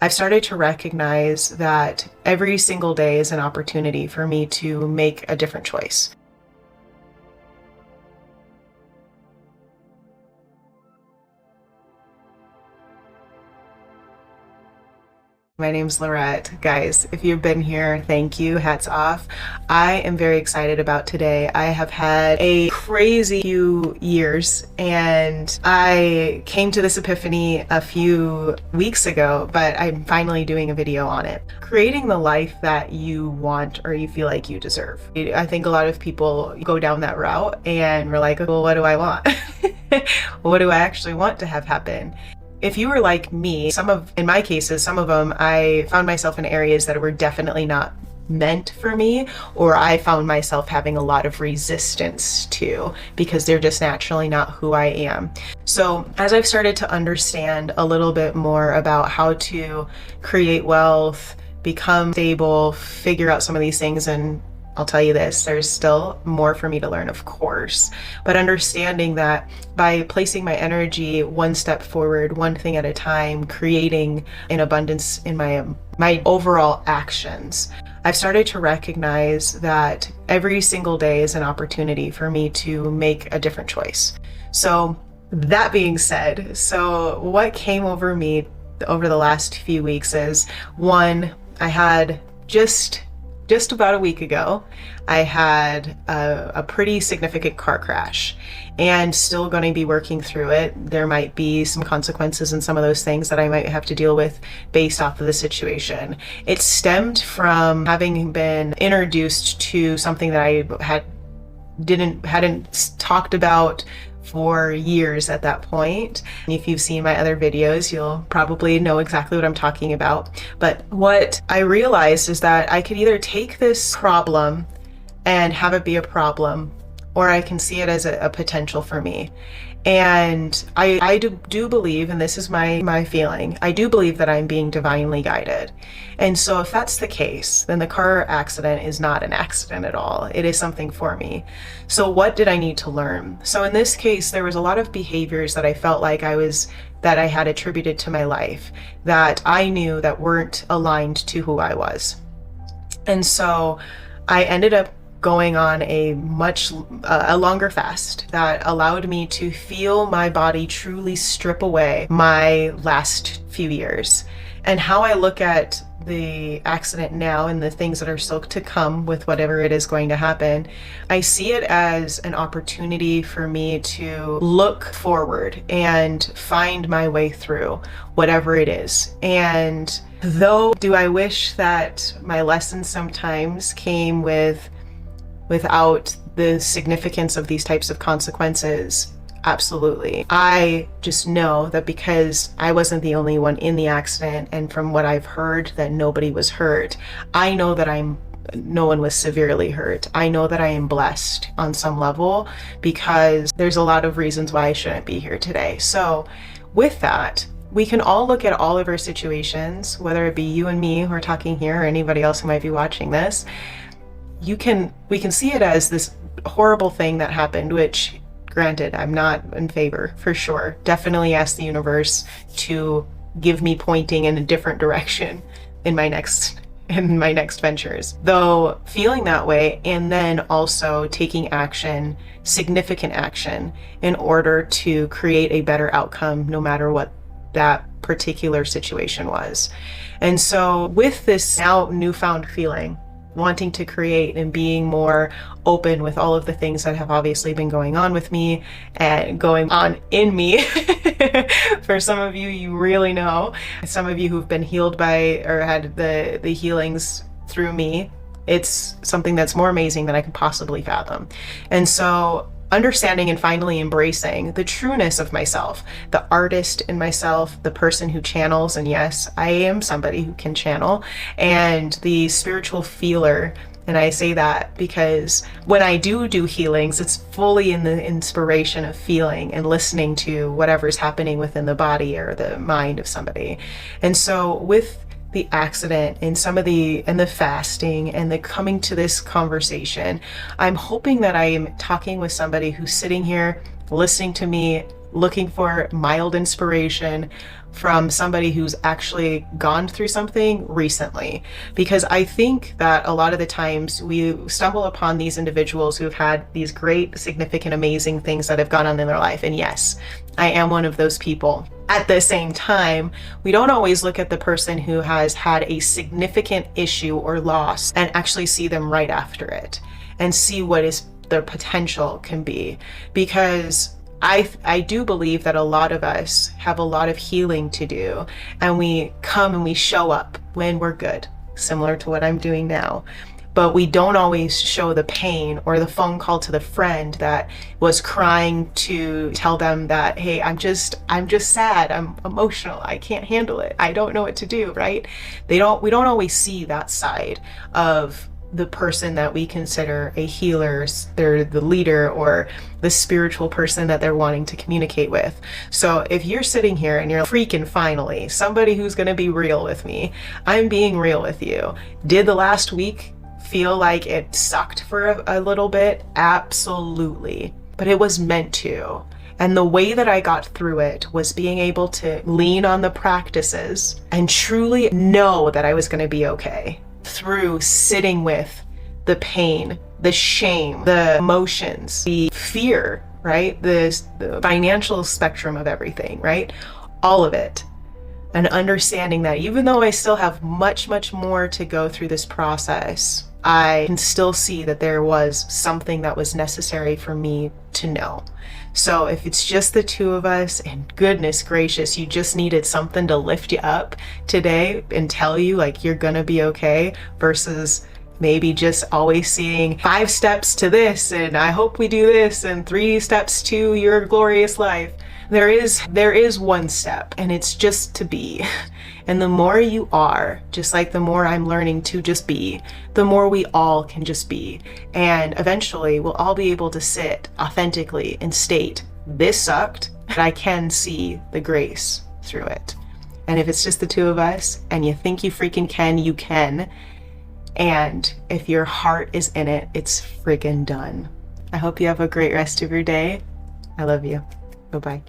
I've started to recognize that every single day is an opportunity for me to make a different choice. My name's Lorette. Guys, if you've been here, thank you. Hats off. I am very excited about today. I have had a crazy few years and I came to this epiphany a few weeks ago, but I'm finally doing a video on it. Creating the life that you want or you feel like you deserve. I think a lot of people go down that route and we're like, well, what do I want? What do I actually want to have happen? If you were like me, in my cases, some of them, I found myself in areas that were definitely not meant for me, or I found myself having a lot of resistance to because they're just naturally not who I am. So as I've started to understand a little bit more about how to create wealth, become stable, figure out some of these things, and I'll tell you this, there's still more for me to learn, of course, but understanding that by placing my energy one step forward, one thing at a time, creating an abundance in my overall actions, I've started to recognize that every single day is an opportunity for me to make a different choice. So that being said, so what came over me over the last few weeks is, one, I had just about a week ago, I had a pretty significant car crash and still going to be working through it. There might be some consequences and some of those things that I might have to deal with based off of the situation. It stemmed from having been introduced to something that I hadn't talked about for years at that point. If you've seen my other videos, you'll probably know exactly what I'm talking about. But what I realized is that I could either take this problem and have it be a problem, or I can see it as a potential for me. And I do believe, and this is my feeling, I do believe that I'm being divinely guided. And so if that's the case, then the car accident is not an accident at all. It is something for me. So what did I need to learn? So in this case, there was a lot of behaviors that I felt like that I had attributed to my life that I knew that weren't aligned to who I was. And so I ended up going on a longer fast that allowed me to feel my body truly strip away my last few years. And how I look at the accident now and the things that are still to come with whatever it is going to happen, I see it as an opportunity for me to look forward and find my way through whatever it is. And though do I wish that my lessons sometimes came without the significance of these types of consequences? Absolutely. I just know that because I wasn't the only one in the accident, and from what I've heard that nobody was hurt, I know that no one was severely hurt. I know that I am blessed on some level because there's a lot of reasons why I shouldn't be here today. So with that, we can all look at all of our situations, whether it be you and me who are talking here or anybody else who might be watching this. We can see it as this horrible thing that happened, which granted, I'm not in favor for sure. Definitely ask the universe to give me pointing in a different direction in my next ventures. Though feeling that way and then also taking action, significant action, in order to create a better outcome no matter what that particular situation was. And so with this now newfound feeling, wanting to create and being more open with all of the things that have obviously been going on with me and going on in me. For some of you, you really know. Some of you who've been healed by or had the healings through me, it's something that's more amazing than I can possibly fathom. And so understanding and finally embracing the trueness of myself, the artist in myself, the person who channels, and yes, I am somebody who can channel, and the spiritual feeler. And I say that because when I do healings, it's fully in the inspiration of feeling and listening to whatever's happening within the body or the mind of somebody. And so with the accident and the fasting and the coming to this conversation, I'm hoping that I am talking with somebody who's sitting here listening to me looking for mild inspiration from somebody who's actually gone through something recently. Because I think that a lot of the times we stumble upon these individuals who've had these great, significant, amazing things that have gone on in their life. And yes, I am one of those people. At the same time, we don't always look at the person who has had a significant issue or loss and actually see them right after it and see what is their potential can be. Because I do believe that a lot of us have a lot of healing to do, and we come and we show up when we're good, similar to what I'm doing now. But we don't always show the pain or the phone call to the friend that was crying to tell them that, hey, I'm just sad, I'm emotional, I can't handle it, I don't know what to do, right? We don't always see that side of the person that we consider a healer, they're the leader or the spiritual person that they're wanting to communicate with. So if you're sitting here and you're freaking finally somebody who's going to be real with me, I'm being real with you. Did the last week feel like it sucked for a little bit? Absolutely. But it was meant to. And the way that I got through it was being able to lean on the practices and truly know that I was going to be okay through sitting with the pain, the shame, the emotions, the fear, right? The financial spectrum of everything, right? All of it. And understanding that even though I still have much, much more to go through this process, I can still see that there was something that was necessary for me to know. So if it's just the two of us, and goodness gracious, you just needed something to lift you up today and tell you like you're gonna be okay, versus maybe just always seeing 5 steps to this and I hope we do this and 3 steps to your glorious life. There is one step, and it's just to be. And the more you are, just like the more I'm learning to just be, the more we all can just be. And eventually we'll all be able to sit authentically and state, this sucked, but I can see the grace through it. And if it's just the two of us and you think you freaking can, you can. And if your heart is in it, it's freaking done. I hope you have a great rest of your day. I love you. Bye-bye.